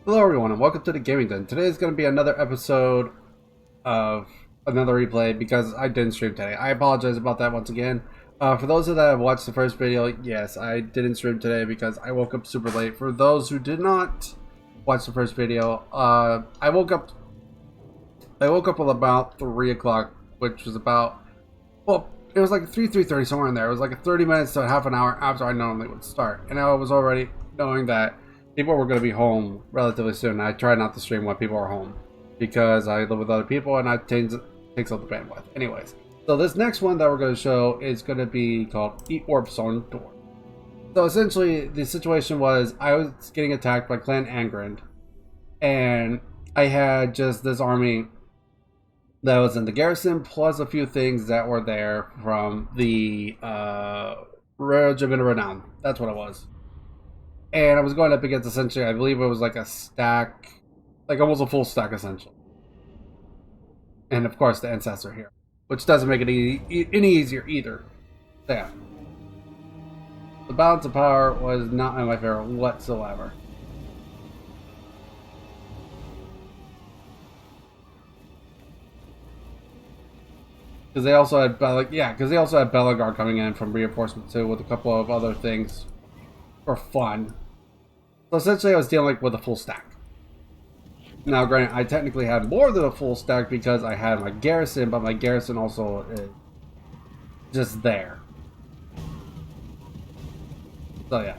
Hello everyone and welcome to the Gaming Den. Today is going to be another episode of another replay because I didn't stream today. I apologize about that once again. For those of that have watched the first video, yes, I didn't stream today because I woke up super late. For those who did not watch the first video, I woke up at about 3 o'clock, which was about, well, it was like 3:30, somewhere in there. It was like 30 minutes to half an hour after I normally would start. And I was already knowing that people were going to be home relatively soon. I try not to stream when people are home because I live with other people and that takes up the bandwidth. Anyways, so this next one that we're going to show is going to be called Eat Warpstone Door. So essentially, the situation was I was getting attacked by Clan Angrand, and I had just this army that was in the garrison, plus a few things that were there from the Regiment of Renown. That's what it was. And I was going up against essentially, I believe it was like a stack, like almost a full stack essentially. And of course the Ancestor here, which doesn't make it any easier either. So yeah. The balance of power was not in my favor whatsoever. Because they also had Bellegarde coming in from reinforcement too, with a couple of other things for fun. So essentially, I was dealing with a full stack. Now, granted, I technically had more than a full stack because I had my garrison, but my garrison also is just there. So yeah.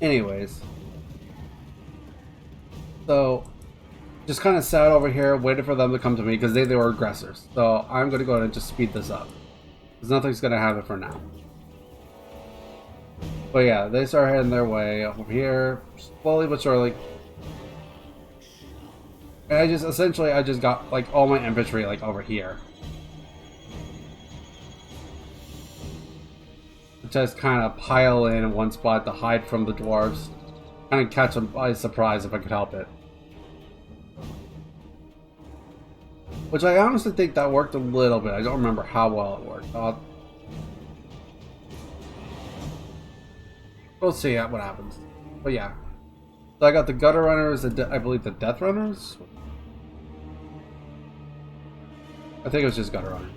Anyways, so just kind of sat over here, waited for them to come to me because they were aggressors. So I'm going to go ahead and just speed this up because nothing's going to happen for now. But yeah, they start heading their way over here, slowly but surely. And I just got like all my infantry like over here. Just kind of pile in one spot to hide from the dwarves. Kind of catch them by surprise if I could help it. Which I honestly think that worked a little bit. I don't remember how well it worked. We'll see what happens. But yeah. So I got the Gutter Runners, I believe the Death Runners? I think it was just Gutter Runner.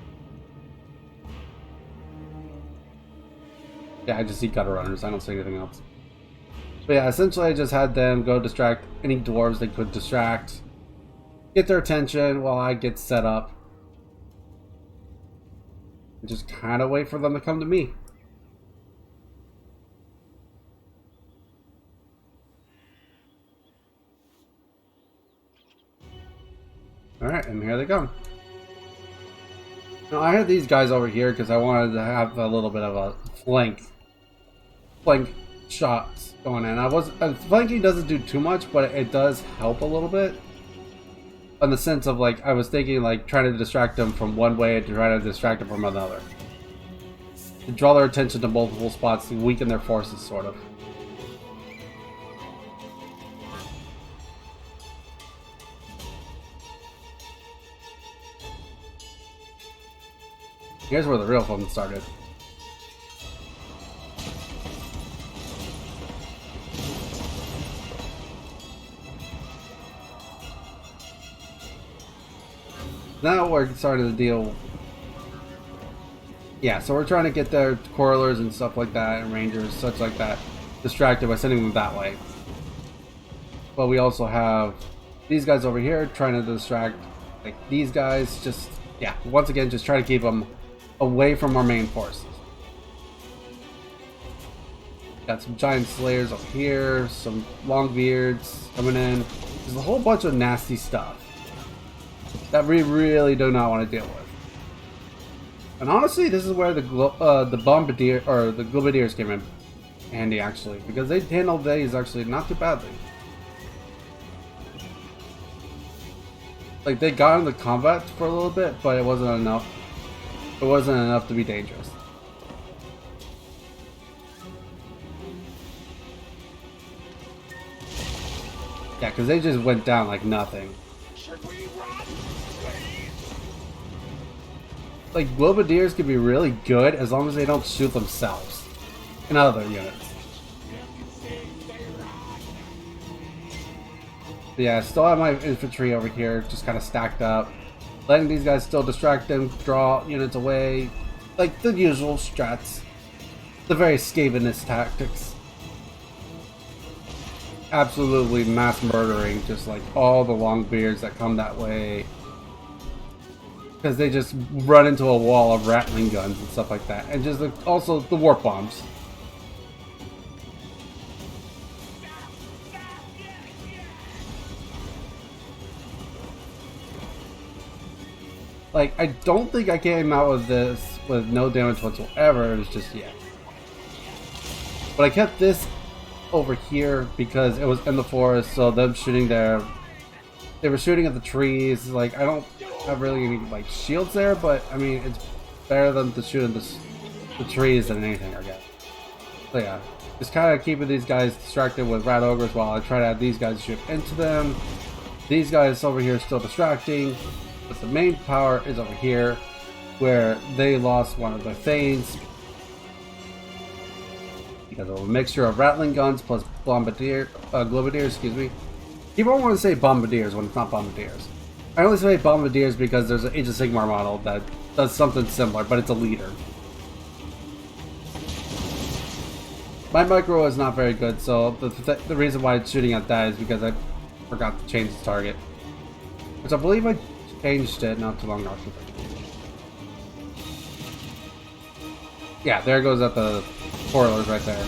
Yeah, I just see Gutter Runners. I don't see anything else. But yeah, essentially I just had them go distract any dwarves they could distract. Get their attention while I get set up. And just kind of wait for them to come to me. Alright, and here they come. Now, I had these guys over here because I wanted to have a little bit of a flank shots going in. Flanking doesn't do too much, but it does help a little bit. In the sense of, like, I was thinking, like, trying to distract them from one way and to try to distract them from another. To draw their attention to multiple spots to weaken their forces, sort of. Here's where the real fun started. Now we're starting to deal. Yeah, so we're trying to get their Quarrelers and stuff like that, and Rangers, such like that, distracted by sending them that way. But we also have these guys over here trying to distract, like these guys. Just, yeah, once again, just try to keep them away from our main forces. Got some giant slayers up here, some longbeards coming in. There's a whole bunch of nasty stuff that we really do not want to deal with. And honestly, this is where the bombardier or the globadiers came in handy, actually, because they handled these actually not too badly. Like, they got into combat for a little bit, but it wasn't enough. It wasn't enough to be dangerous. Yeah, because they just went down like nothing. Like, globadiers can be really good as long as they don't shoot themselves in other units. But yeah, I still have my infantry over here, just kind of stacked up. Letting these guys still distract them, draw units away. Like the usual strats. The very Skavenist tactics. Absolutely mass murdering, just like all the long beards that come that way. Because they just run into a wall of rattling guns and stuff like that. And just also the warp bombs. Like, I don't think I came out with this with no damage whatsoever. It was just, yeah. But I kept this over here because it was in the forest, so them shooting there, they were shooting at the trees. Like, I don't have really any like shields there, but I mean it's better than to shoot in the trees than anything, I guess. So yeah, just kind of keeping these guys distracted with rat ogres while I try to have these guys shoot into them. These guys over here still distracting, but the main power is over here where they lost one of their thanes. Because of a mixture of rattling guns plus globadiers, excuse me. People want to say bombardiers when it's not bombardiers. I only say bombardiers because there's an Age of Sigmar model that does something similar, but it's a leader. My micro is not very good, so the reason why it's shooting at that is because I forgot to change the target. Which I believe I changed it not too long ago. Yeah, there goes at the spoilers right there.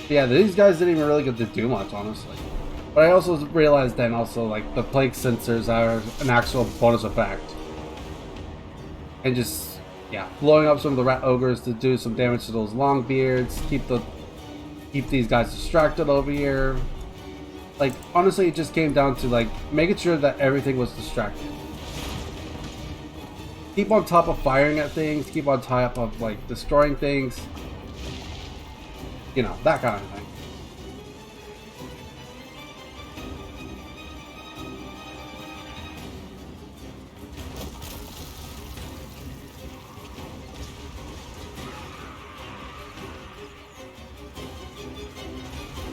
Yeah, these guys didn't even really get to do much, honestly. But I also realized then also like the plague sensors are an actual bonus effect. And just, yeah, blowing up some of the rat ogres to do some damage to those long beards, keep these guys distracted over here. Like, honestly, it just came down to like making sure that everything was distracted. Keep on top of firing at things, keep on top of like destroying things. You know, that kind of thing.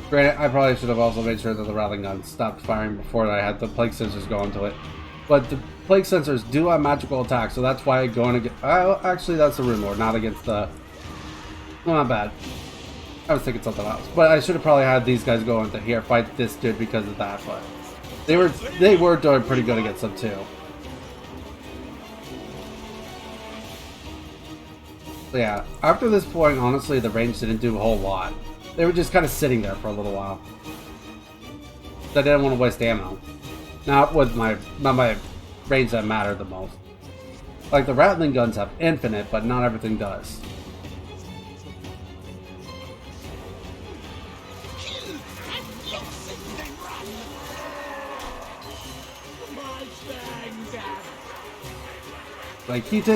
Granted, I probably should have also made sure that the rattling gun stopped firing before I had the plague sensors go into it. But the plague sensors do have magical attacks, so that's why going against... actually, that's the Rune Lord, not against the... Well, not bad. I was thinking something else. But I should have probably had these guys go into here, fight this dude because of that, but... They were doing pretty good against them, too. So yeah, after this point, honestly, the range didn't do a whole lot. They were just kind of sitting there for a little while. I didn't want to waste ammo. Not with not my range that mattered the most. Like the rattling guns have infinite, but not everything does. Like he's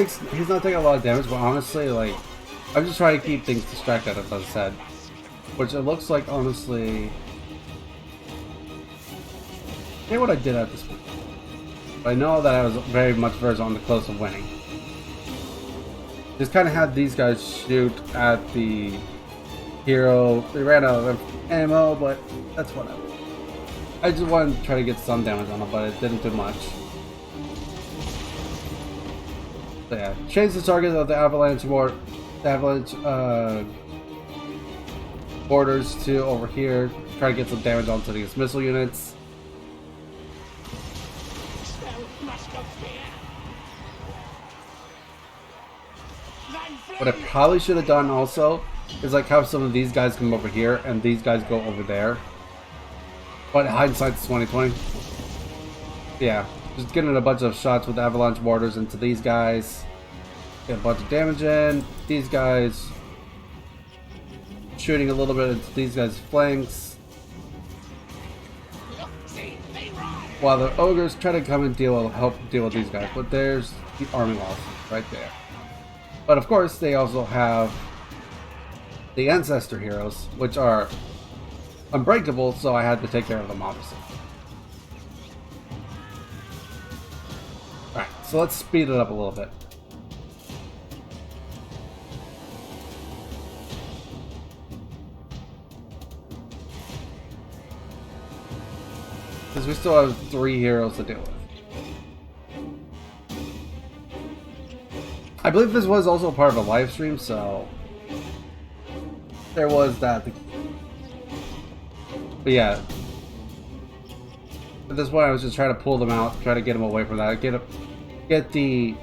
not taking a lot of damage, but honestly, like I'm just trying to keep things distracted, as I said. Which it looks like, honestly... I forget what I did at this point. But I know that I was very much versed on the close of winning. Just kind of had these guys shoot at the hero. They ran out of ammo, but that's whatever. I just wanted to try to get some damage on them, but it didn't do much. So yeah, change the target of the avalanche borders to over here, try to get some damage onto these missile units. What I probably should have done also is like have some of these guys come over here and these guys go over there. But hindsight's 2020. Yeah, just getting a bunch of shots with avalanche mortars into these guys. Get a bunch of damage in. These guys shooting a little bit into these guys' flanks. While the ogres try to come and help deal with these guys. But there's the army loss right there. But of course, they also have the ancestor heroes, which are unbreakable, so I had to take care of them, obviously. Alright, so let's speed it up a little bit. Because we still have 3 heroes to deal with. I believe this was also part of a live stream, so there was that. But yeah, at this point I was just trying to pull them out, try to get them away from that, get the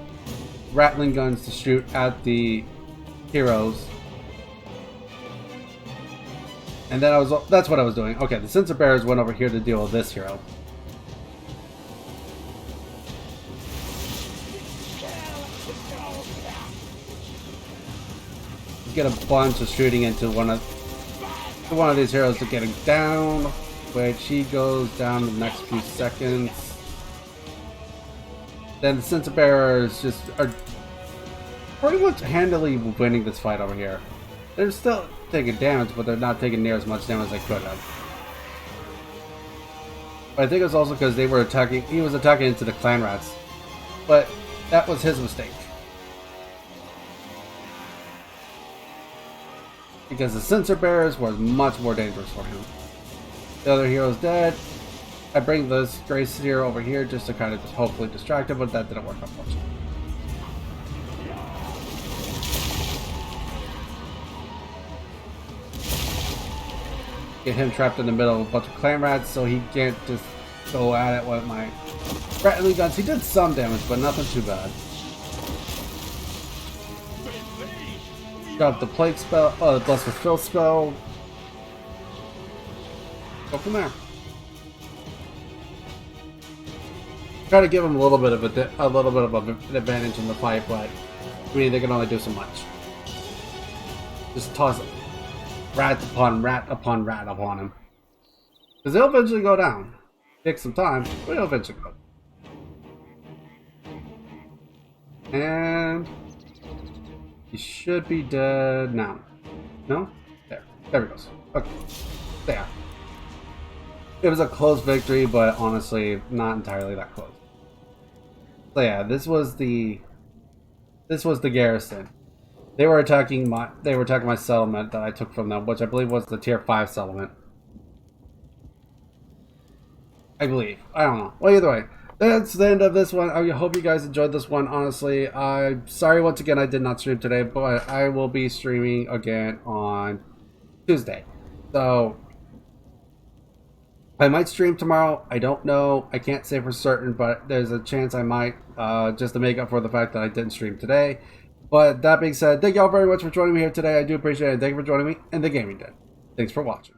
rattling guns to shoot at the heroes. And then that's what I was doing. Okay, the sensor bearers went over here to deal with this hero. Get a bunch of shooting into one of these heroes to get him down, which he goes down in the next few seconds. Then the sensor bearers just are pretty much handily winning this fight over here. They're still taking damage, but they're not taking near as much damage as they could have. But I think it was also because they were attacking. He was attacking into the clan rats, but that was his mistake. Because the sensor bearers were much more dangerous for him. The other hero's dead. I bring this Grace hero over here just to kind of hopefully distract him, but that didn't work, unfortunately. Get him trapped in the middle of a bunch of clan rats so he can't just go at it with my rattling guns. He did some damage, but nothing too bad. Drop the plague spell, the bless with fill spell. Go from there. Try to give him a little bit of an advantage in the fight, but I mean they can only do so much. Just toss rat upon rat upon rat upon him, because they'll eventually go down. Take some time, but he'll eventually go. And he should be dead now. No? There he goes. Okay. There. It was a close victory, but honestly, not entirely that close. So yeah, this was the garrison. They were attacking my settlement that I took from them, which I believe was the tier 5 settlement. I believe. I don't know. Well, either way, that's the end of this one. I hope you guys enjoyed this one. Honestly, I'm sorry once again I did not stream today, but I will be streaming again on Tuesday. So I might stream tomorrow. I don't know. I can't say for certain, but there's a chance I might, just to make up for the fact that I didn't stream today. But that being said, thank y'all very much for joining me here today. I do appreciate it. Thank you for joining me in the gaming den. Thanks for watching.